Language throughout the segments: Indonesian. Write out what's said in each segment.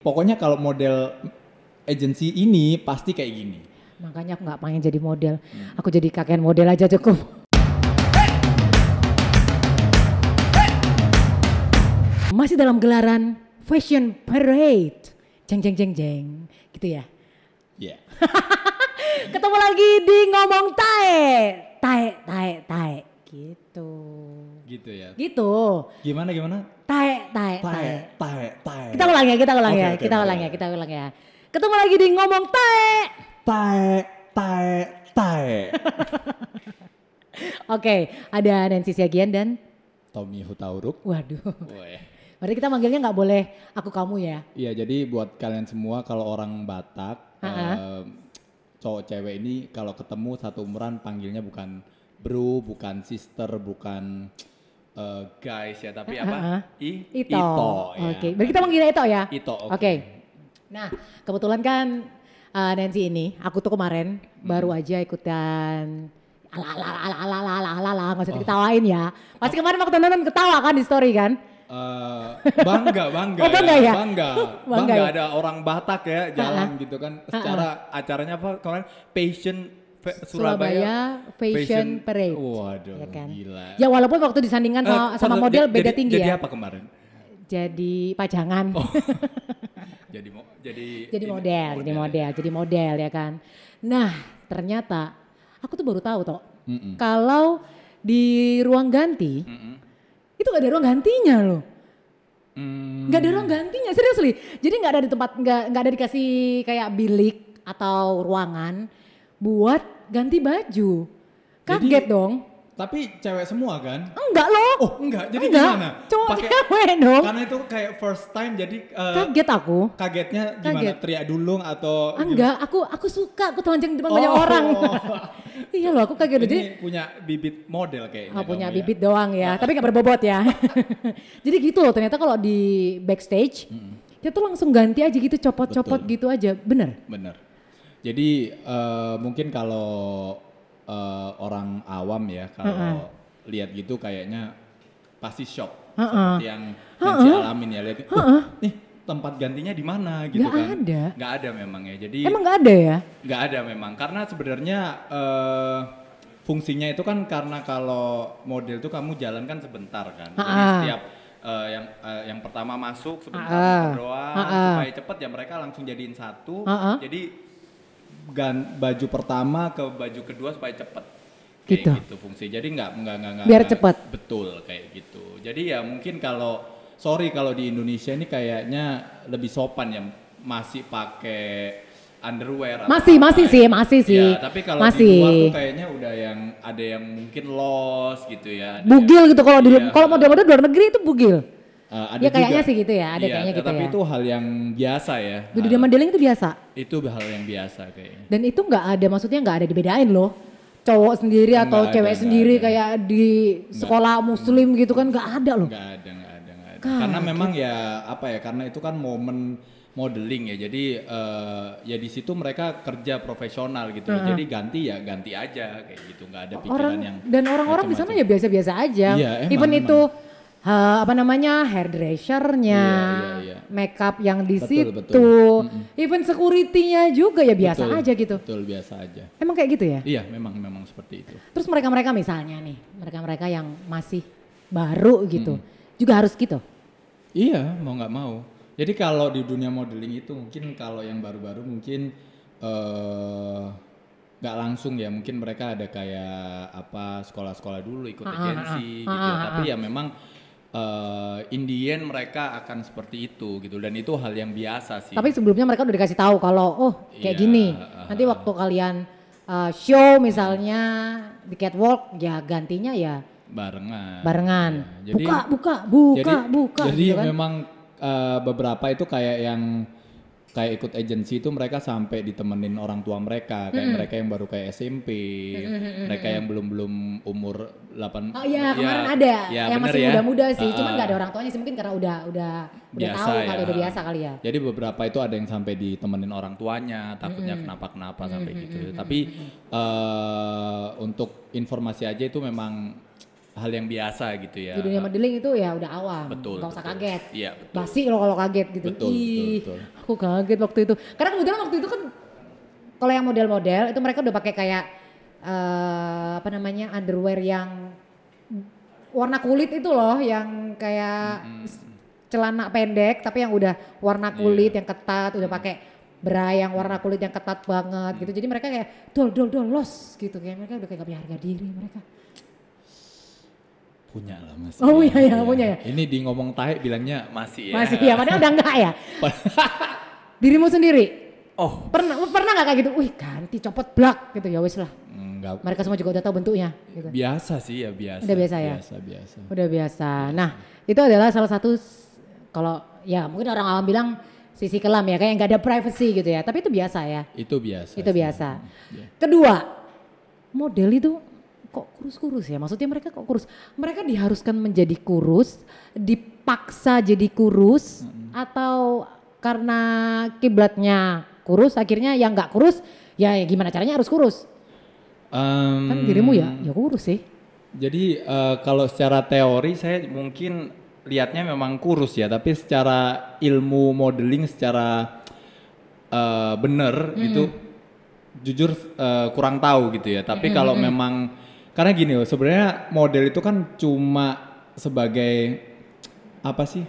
pokoknya kalau model agency ini pasti kayak gini. Makanya aku nggak pengen jadi model. Aku jadi kakek model aja cukup. Masih dalam gelaran Fashion Parade. Jeng jeng jeng jeng. Gitu ya. Iya. Yeah. Ketemu lagi di Ngomong Tae. Tae. Gitu. Gitu ya. Gitu. Gimana? Tae. Tae. Kita ulang ya. Okay, Kita ulang ya. Ketemu lagi di Ngomong Tae. Tae. Oke, ada Nancy Siagian dan Tommy Hutauruk. waduh. Woy. Berarti kita manggilnya nggak boleh aku kamu ya? Iya, jadi buat kalian semua kalau orang Batak, cowok cewek ini kalau ketemu satu umuran panggilnya bukan bro, bukan sister, bukan guys ya, tapi apa? Ito. Ya. Oke, berarti kita manggilnya Ito ya? Ito, Oke. Nah, kebetulan kan Nancy ini, aku tuh kemarin baru aja ikutan ala nggak usah diketawain ya. Pasti kemarin waktu nonton ketawa kan di story kan? Bangga Oh, bangga ya? Bangga ya? ada orang Batak ya jalan gitu kan. Secara acaranya apa kemarin? Surabaya Fashion Parade. Waduh, ya kan? gila. Ya walaupun waktu disandingkan sama model beda tinggi jadi ya. Jadi apa kemarin? Jadi pajangan. Oh. jadi model ya kan. Nah, ternyata aku tuh baru tahu toh. Kalau di ruang ganti itu gak ada ruang gantinya loh. Gak ada ruang gantinya, serius li. Jadi gak ada di tempat, gak ada dikasih kayak bilik atau ruangan buat ganti baju. Kaget dong. Tapi cewek semua kan? Enggak loh. Oh enggak, jadi gimana? Cowok cewek dong. Karena itu kayak first time jadi kaget aku. Kagetnya gimana? Teriak dulu atau enggak, aku suka, aku telanjang di depan banyak orang. Iya loh, aku kaget. Ini jadi punya bibit model kayaknya. Punya bibit doang ya, tapi gak berbobot ya. Jadi gitu loh, ternyata kalau di backstage dia tuh langsung ganti aja gitu, copot-copot gitu aja, bener? Bener. Jadi mungkin kalau orang awam ya, kalau lihat gitu kayaknya pasti shock. Seperti yang Nancy alamin ya, lihat nih tempat gantinya di mana gitu kan. Gak ada memang ya. Jadi emang gak ada ya? Gak ada memang, karena sebenarnya fungsinya itu kan karena kalau model itu kamu jalan kan sebentar kan. Jadi setiap yang pertama masuk sebentar berdoa supaya cepet ya mereka langsung jadiin satu. Jadi baju pertama ke baju kedua supaya cepet. Kayak gitu fungsi. Jadi nggak biar cepet. Betul kayak gitu. Jadi ya mungkin kalau di Indonesia ini kayaknya lebih sopan ya, masih pakai underwear. Masih sih. Ya, tapi kalau di luar tuh kayaknya udah ada yang mungkin loss gitu ya. Bugil gitu kalau model-model luar negeri itu bugil. Ada ya kayaknya juga. sih gitu ya, ada kayaknya gitu tapi ya. itu hal yang biasa ya. Di dunia modeling itu biasa? Itu hal yang biasa kayaknya. Dan itu maksudnya nggak ada dibedain loh. Cowok sendiri atau cewek sendiri kayak di sekolah muslim gitu kan nggak ada loh. Nggak ada. Karena memang ya karena itu kan momen modeling ya. Jadi ya di situ mereka kerja profesional gitu loh. Jadi ganti aja kayak gitu. Nggak ada pikiran yang dan orang-orang di sana ya biasa-biasa aja. Iya, even itu hairdressernya, makeup yang di situ, even security-nya juga ya biasa aja gitu. Betul, biasa aja. Emang kayak gitu ya? Iya, memang seperti itu. Terus mereka misalnya nih, mereka yang masih baru gitu, juga harus gitu? Iya, mau nggak mau. Jadi kalau di dunia modeling itu mungkin kalau yang baru-baru mungkin nggak langsung ya, mungkin mereka ada kayak sekolah-sekolah dulu ikut agensi gitu. Tapi ya memang Indian mereka akan seperti itu gitu, dan itu hal yang biasa sih. Tapi sebelumnya mereka udah dikasih tahu kalau kayak gini. Nanti waktu kalian show misalnya di catwalk ya gantinya ya barengan. Ya. Jadi, buka Jadi gitu kan? memang beberapa itu kayak ikut agensi itu mereka sampai ditemenin orang tua mereka, kayak mereka yang baru kayak SMP, mereka yang belum umur 8. Oh iya, kemarin ada yang masih muda-muda sih, cuman nggak ada orang tuanya sih, mungkin karena udah biasa tahu ya. kali, udah biasa kali ya. Jadi beberapa itu ada yang sampai ditemenin orang tuanya, takutnya kenapa sampai gitu. Tapi untuk informasi aja itu memang hal yang biasa gitu ya. Di dunia modeling itu ya udah awam, nggak usah kaget. Iya, betul. Basi lo kalau kaget gitu. Betul. Aku kaget waktu itu. Karena kebetulan waktu itu kan kalau yang model-model itu mereka udah pakai kayak apa namanya underwear yang warna kulit itu loh, yang kayak celana pendek tapi yang udah warna kulit yang ketat, udah pakai bra yang warna kulit yang ketat banget gitu. Jadi mereka kayak dol los gitu, kayak mereka udah kayak gak punya harga diri mereka. Punya lah Mas. Oh iya, punya ya. Ini di ngomong tahe bilangnya masih ya. Masih ya, padahal udah enggak ya. Dirimu sendiri? Oh. Pernah gak kayak gitu? Wih ganti copot blak gitu ya wis lah. Enggak. Mereka semua juga udah tahu bentuknya gitu. Biasa sih ya, biasa. Udah biasa ya? Biasa. Udah biasa. Nah itu adalah salah satu, kalau ya mungkin orang awam bilang sisi kelam ya, kayak nggak ada privacy gitu ya. Tapi itu biasa ya? Itu biasa. Itu biasa. Kedua, model itu kok kurus-kurus ya? Maksudnya mereka kok kurus? Mereka diharuskan menjadi kurus, dipaksa jadi kurus, atau karena kiblatnya kurus, akhirnya yang nggak kurus, ya gimana caranya harus kurus? Kan dirimu ya kurus sih. Jadi kalau secara teori saya mungkin lihatnya memang kurus ya, tapi secara ilmu modeling secara bener itu jujur kurang tahu gitu ya. Tapi kalau memang karena gini loh, sebenarnya model itu kan cuma sebagai apa sih?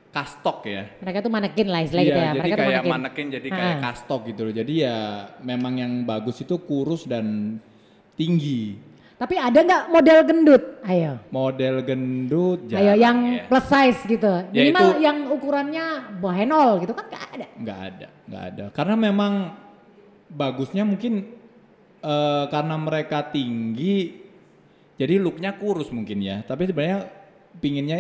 Kastok ya. Mereka tuh manekin lah istilahnya gitu ya. Jadi Mereka kayak manekin jadi kayak kastok gitu loh. Jadi ya memang yang bagus itu kurus dan tinggi. Tapi ada nggak model gendut? Ayo. Model gendut jarang. Ayo yang plus size gitu. Ya Minimal itu, yang ukurannya bohenol gitu kan nggak ada. Nggak ada. Karena memang bagusnya mungkin karena mereka tinggi, jadi looknya kurus mungkin ya. Tapi sebenarnya pinginnya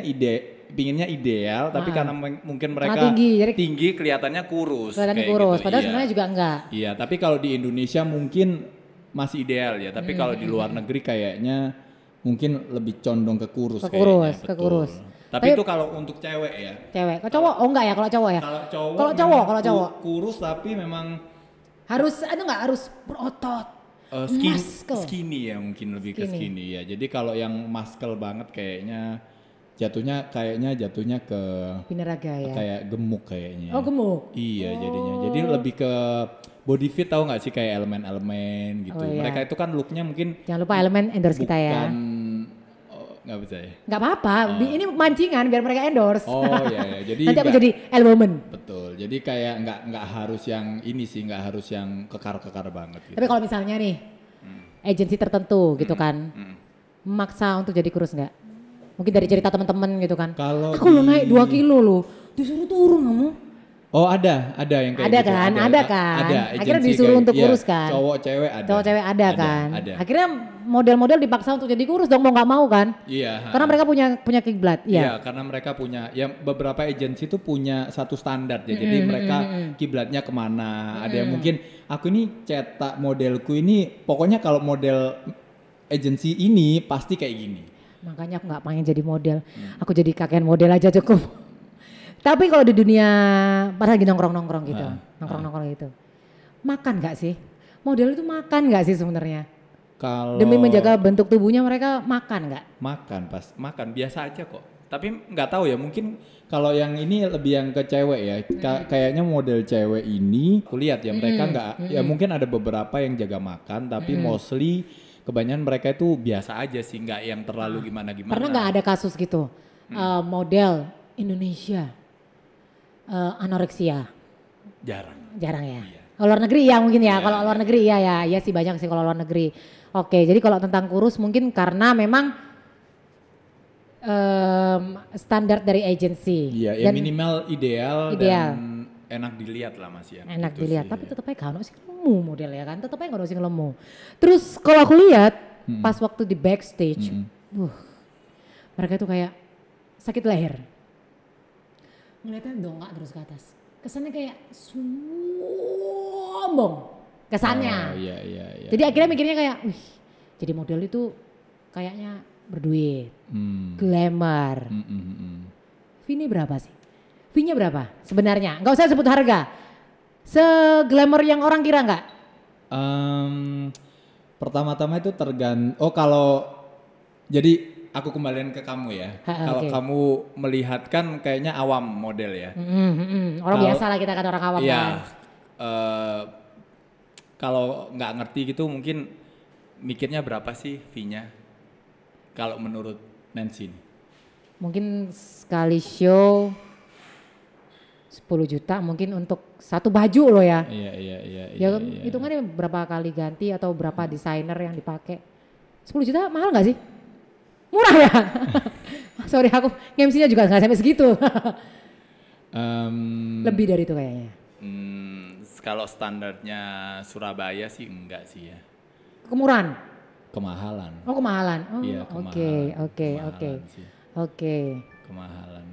ideal, tapi karena mungkin mereka tinggi kelihatannya kurus. Kelihatannya kurus, gitu. padahal sebenarnya juga enggak. Iya, tapi kalau di Indonesia mungkin masih ideal ya. Tapi kalau di luar negeri kayaknya mungkin lebih condong ke kurus. Ke kurus. Tapi itu kalau untuk cewek ya. Cewek, kalau cowok enggak ya kalau cowok ya? Kalau cowok kurus tapi memang harus harus berotot. Skinny ya, mungkin lebih ke skinny ya. Jadi kalau yang muscle banget kayaknya jatuhnya ke binaraga ya. Kayak gemuk kayaknya. Oh, gemuk. Iya, jadinya. Jadi lebih ke body fit, tahu nggak sih, kayak elemen-elemen gitu. Oh, iya. Mereka itu kan looknya mungkin jangan lupa elemen endorse kita ya. Nggak bisa ya. Nggak apa-apa. Ini mancingan biar mereka endorse. Oh iya. Jadi nanti aku jadi L-woman. Betul. Jadi kayak nggak harus yang ini sih, nggak harus yang kekar-kekar banget gitu. Tapi kalau misalnya nih agensi tertentu gitu kan, memaksa untuk jadi kurus nggak? Mungkin dari cerita teman-teman gitu kan. Kalau aku lo naik 2 kilo lo, disuruh turun kamu. Oh ada yang kayak ada gitu. Kan? Ada. Akhirnya disuruh kayak, untuk kurus kan. Cowok cewek ada kan. Ada. Akhirnya model-model dipaksa untuk jadi kurus dong, mau nggak mau kan. Iya. Karena mereka punya kiblat. Iya, karena mereka punya, ya beberapa agensi itu punya satu standar ya. Jadi mereka kiblatnya kemana. Ada yang mungkin aku ini cetak modelku ini, pokoknya kalau model agensi ini pasti kayak gini. Makanya aku nggak pengen jadi model. Aku jadi kakek model aja cukup. Tapi kalau di dunia pas lagi nongkrong gitu, nongkrong gitu, makan nggak sih? Model itu makan nggak sih sebenarnya? Kalau demi menjaga bentuk tubuhnya mereka makan nggak? Makan biasa aja kok. Tapi nggak tahu ya, mungkin kalau yang ini lebih yang ke cewek ya. Kayaknya model cewek ini, aku lihat ya mereka nggak, ya mungkin ada beberapa yang jaga makan, tapi mostly kebanyakan mereka itu biasa aja sih, nggak yang terlalu gimana-gimana. Pernah nggak ada kasus gitu, model Indonesia anoreksia? Jarang ya. Iya. Kalau luar negeri ya mungkin ya. Kalau luar negeri ya sih banyak sih kalau luar negeri. Oke, jadi kalau tentang kurus mungkin karena memang standar dari agensi. Iya, ya minimal ideal dan enak dilihat lah Mas ya. Enak gitu dilihat, sih, tapi tetap aja kan sing lemu model ya kan, tetap aja kan sing lemu. Terus kalau aku lihat pas waktu di backstage, mereka itu kayak sakit leher. Ngeliatnya dongak terus ke atas. Kesannya kayak sombong. Kesannya. Iya. Jadi akhirnya mikirnya kayak, wih, jadi model itu kayaknya berduit, glamour. Fee-nya berapa sih? Fee-nya berapa sebenarnya? Nggak usah sebut harga. Se-glamour yang orang kira nggak? Pertama-tama itu kalau Jadi aku kembaliin ke kamu ya. Kalau Okay. kamu melihat kan kayaknya awam model ya. Orang biasa lah kita kata orang awam Iya. kan. Kalau nggak ngerti gitu mungkin mikirnya berapa sih fee-nya? Kalau menurut Nancy nih. Mungkin sekali show 10 juta mungkin untuk satu baju loh ya. Iya. Ya hitungannya berapa kali ganti atau berapa desainer yang dipakai. 10 juta mahal nggak sih? Murah ya? Sorry aku MC-nya juga nggak sampai segitu. Lebih dari itu kayaknya. Kalau standarnya Surabaya sih enggak sih ya. Kemurahan? Kemahalan. Oh kemahalan. Oh Iya, oke. Oke. Kemahalan.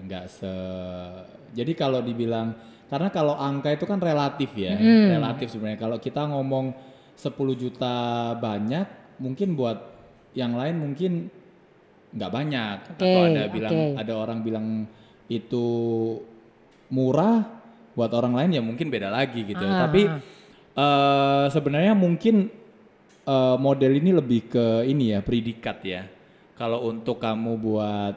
Jadi kalau dibilang, karena kalau angka itu kan relatif ya. Relatif sebenarnya. Kalau kita ngomong 10 juta banyak, mungkin buat yang lain mungkin nggak banyak. Atau ada orang bilang itu murah, buat orang lain ya mungkin beda lagi gitu. Tapi sebenarnya mungkin model ini lebih ke ini ya, predikat ya. Kalau untuk kamu buat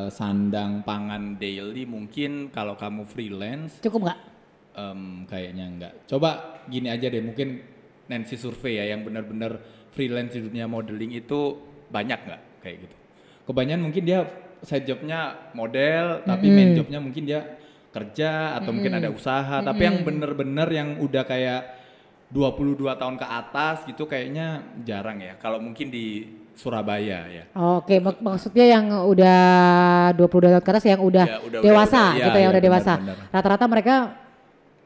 sandang pangan daily mungkin kalau kamu freelance cukup nggak? Kayaknya enggak. Coba gini aja deh, mungkin Nancy survei ya yang benar-benar freelance di dunia modeling itu banyak nggak kayak gitu. Kebanyakan mungkin dia side jobnya model, tapi main jobnya mungkin dia kerja atau mungkin ada usaha. Tapi yang bener-bener yang udah kayak 22 tahun ke atas gitu kayaknya jarang ya. Kalau mungkin di Surabaya ya. Oke, maksudnya yang udah 22 tahun ke atas yang udah dewasa gitu ya, udah dewasa. Rata-rata mereka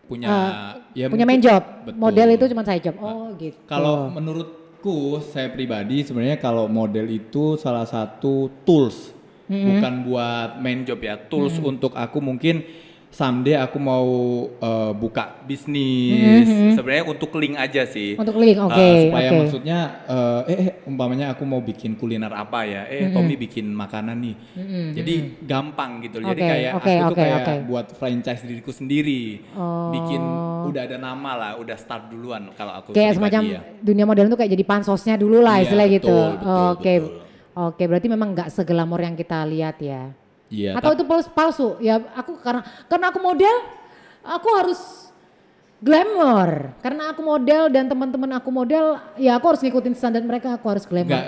punya main job. Betul. Model itu cuma side job. Oh gitu. Kalau menurutku saya pribadi sebenarnya kalau model itu salah satu tools. Bukan buat main job ya, tools untuk aku mungkin someday aku mau buka bisnis, sebenarnya untuk link aja sih. Untuk link, supaya maksudnya, umpamanya aku mau bikin kuliner apa ya, Tommy bikin makanan nih, jadi gampang gitu. Jadi kayak aku tuh kayak buat franchise diriku sendiri, bikin udah ada nama lah, udah start duluan kalau aku. Kayak semacam dunia modern tuh kayak jadi pansosnya dulu lah istilahnya gitu. Oke, berarti memang nggak seglamor yang kita lihat ya. Iya, atau itu palsu ya, aku karena aku model aku harus glamour, karena aku model dan teman-teman aku model ya aku harus ngikutin standar mereka, aku harus glamour.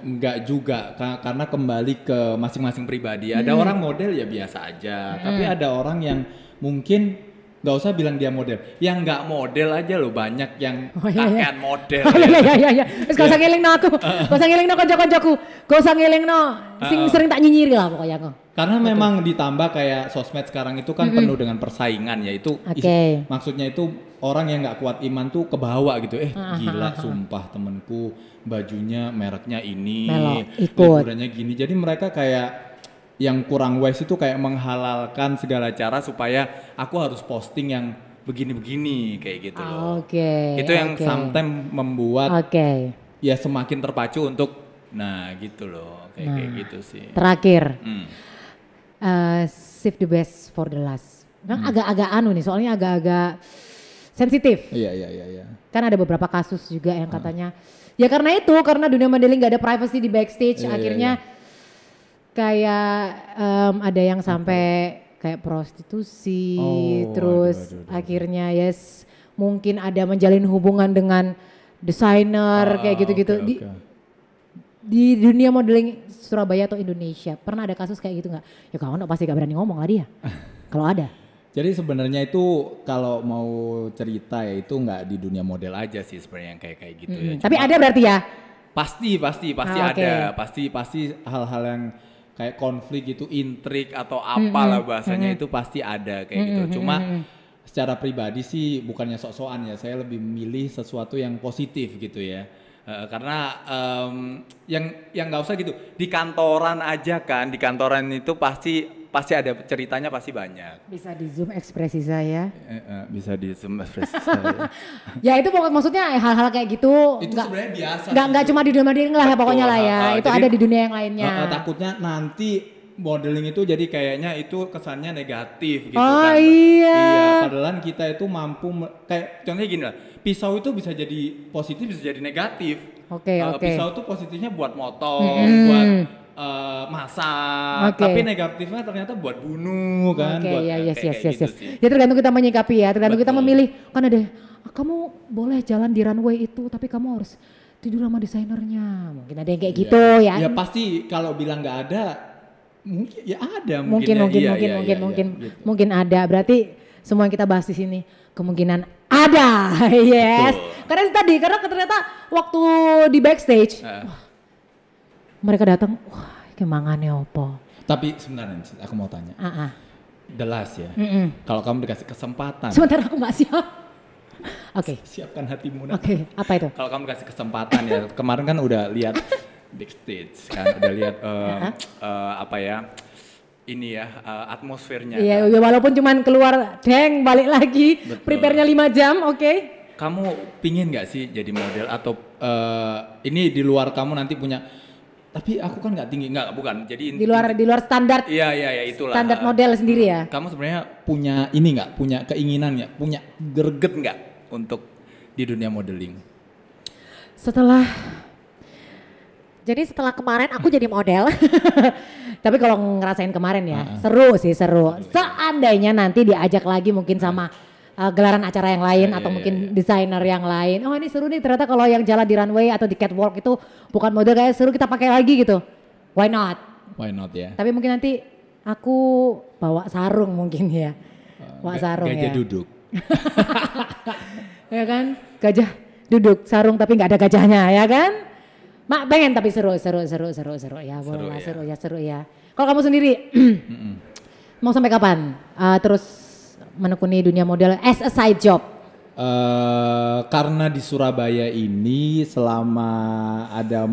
Enggak juga karena kembali ke masing-masing pribadi. Ada orang model ya biasa aja, tapi ada orang yang mungkin nggak usah bilang dia model, yang nggak model aja loh, banyak yang kakean model. Iya. Terus gak usah ngiling no aku, gak usah ngiling no konco-koncoku, gak usah ngiling no sering tak nyinyiri lah pokoknya aku. Karena memang ditambah kayak sosmed sekarang itu kan penuh dengan persaingan ya, itu maksudnya itu orang yang nggak kuat iman tuh kebawa gitu, gila sumpah temenku bajunya mereknya ini, liburannya gini, jadi mereka kayak yang kurang wise itu kayak menghalalkan segala cara supaya aku harus posting yang begini-begini kayak gitu loh. Itu yang sometimes membuat ya semakin terpacu untuk gitu loh, kayak gitu sih. Terakhir, save the best for the last. Memang agak-agak nih, soalnya agak-agak sensitif. Iya. Kan ada beberapa kasus juga yang katanya, ya karena dunia modeling gak ada privacy di backstage, akhirnya kayak ada yang sampai kayak prostitusi, terus akhirnya mungkin ada menjalin hubungan dengan desainer kayak gitu-gitu. Di dunia modeling Surabaya atau Indonesia pernah ada kasus kayak gitu nggak? Ya kawan pasti gak berani ngomong lah dia. Kalau ada. Jadi sebenarnya itu kalau mau cerita ya itu nggak di dunia model aja sih sebenarnya yang kayak gitu ya. Tapi ada berarti ya? Pasti ada, pasti hal-hal yang kayak konflik gitu, intrik atau apalah bahasanya itu pasti ada kayak gitu. Cuma secara pribadi sih bukannya sok-sokan ya, saya lebih memilih sesuatu yang positif gitu ya. Karena yang nggak usah gitu, di kantoran aja kan, di kantoran itu pasti ada ceritanya, pasti banyak. Bisa di zoom ekspresi saya. Bisa di zoom ekspresi saya. Ya itu maksudnya hal-hal kayak gitu. Itu sebenarnya biasa. Nggak cuma di dunia modeling lah ya pokoknya lah ya. Itu jadi, ada di dunia yang lainnya. Takutnya nanti modeling itu jadi kayaknya itu kesannya negatif gitu kan. Iya, padahal kita itu mampu kayak contohnya gini lah. Pisau itu bisa jadi positif, bisa jadi negatif. Oke. Pisau tuh positifnya buat motong, buat masak, tapi negatifnya ternyata buat bunuh kan. Oke, yes. gitu Ya tergantung kita menyikapi ya, tergantung kita memilih. Kan ada, kamu boleh jalan di runway itu, tapi kamu harus tidur sama desainernya. Mungkin ada yang kayak gitu ya. Ya pasti kalau bilang nggak ada, mungkin ya ada. Mungkin ada. Berarti semua yang kita bahas di sini kemungkinan ada. Yes. Betul. Karena ternyata waktu di backstage, mereka datang, wah kemangannya opo. Tapi sebenarnya aku mau tanya. The last ya. Kalau kamu dikasih kesempatan. Sebentar aku nggak siap. Oke. Siapkan hatimu. Oke. Apa itu? Kalau kamu dikasih kesempatan ya. Kemarin kan udah lihat backstage kan, udah lihat ini ya atmosfernya. Iya, kan? Walaupun cuman keluar balik lagi. Prepare-nya 5 jam, oke. Kamu pingin nggak sih jadi model atau ini di luar kamu nanti punya? Tapi aku kan nggak tinggi, bukan. Jadi di luar standar. Iya itulah. Standar model sendiri ya. Kamu sebenarnya punya ini nggak? Punya keinginan nggak? Punya greget nggak untuk di dunia modeling? Setelah kemarin aku jadi model. Tapi kalau ngerasain kemarin ya, seru. Seandainya nanti diajak lagi mungkin sama gelaran acara yang lain atau mungkin desainer yang lain. Oh ini seru nih, ternyata kalau yang jalan di runway atau di catwalk itu bukan model, kayak seru, kita pakai lagi gitu. Why not? Why not ya? Tapi mungkin nanti aku bawa sarung mungkin ya. Gajah duduk. Ya kan? Gajah duduk, sarung tapi nggak ada gajahnya ya kan? Mak pengen tapi seru ya, boleh lah, seru ya. Kalau kamu sendiri mau sampai kapan terus menekuni dunia model as a side job? Karena di Surabaya ini selama ada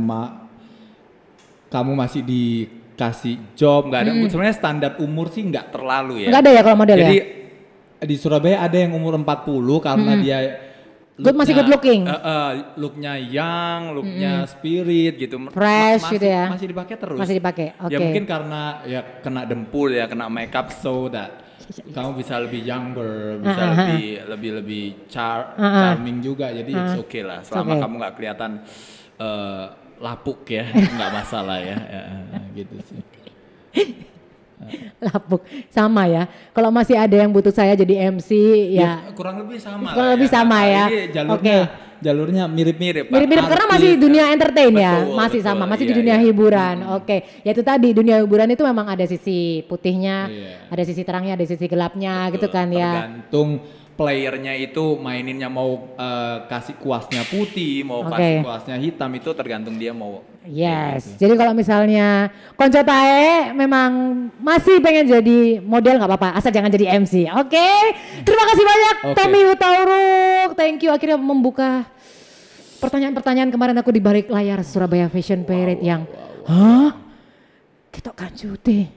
kamu masih dikasih job, nggak ada. Sebenarnya standar umur sih nggak terlalu ya. Nggak ada ya kalau model. Jadi ya? Di Surabaya ada yang umur 40 karena dia masih good looking. Looknya young, looknya spirit gitu. Fresh gitu ya. Masih dipakai terus. Masih dipakai. Oke. Ya mungkin karena ya kena dempul ya, kena makeup so that kamu bisa lebih younger, bisa lebih charming juga. Jadi it's okay lah. Selama kamu nggak kelihatan lapuk ya, nggak masalah ya. Gitu sih. Lapuk sama ya. Kalau masih ada yang butuh saya jadi MC ya kurang lebih sama. Kurang lebih sama ya. Jalurnya mirip-mirip. Mirip-mirip karena masih dunia entertain ya, masih sama, masih di dunia hiburan. Oke. Ya itu tadi, dunia hiburan itu memang ada sisi putihnya, ada sisi terangnya, ada sisi gelapnya gitu kan ya. Tergantung playernya itu maininnya mau kasih kuasnya putih, mau kasih kuasnya hitam, itu tergantung dia mau. Yes, gitu. Jadi kalau misalnya Konco Tae memang masih pengen jadi model nggak apa-apa, asal jangan jadi MC. Oke. Terima kasih banyak Tommy Hutauruk. Thank you, akhirnya membuka pertanyaan-pertanyaan kemarin aku di balik layar Surabaya Fashion Parade yang ketok kanjute,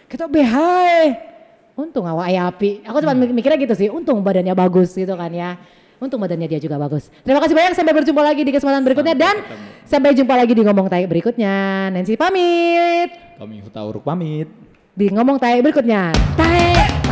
ketok behai. Untung awak api. Aku cuma mikirnya gitu sih, untung badannya bagus gitu kan ya. Untung badannya dia juga bagus. Terima kasih banyak, sampai berjumpa lagi di kesempatan berikutnya dan sampai jumpa lagi di Ngomong Tai berikutnya. Nancy pamit. Tommy Hutauruk pamit. Di Ngomong Tai berikutnya. Tai.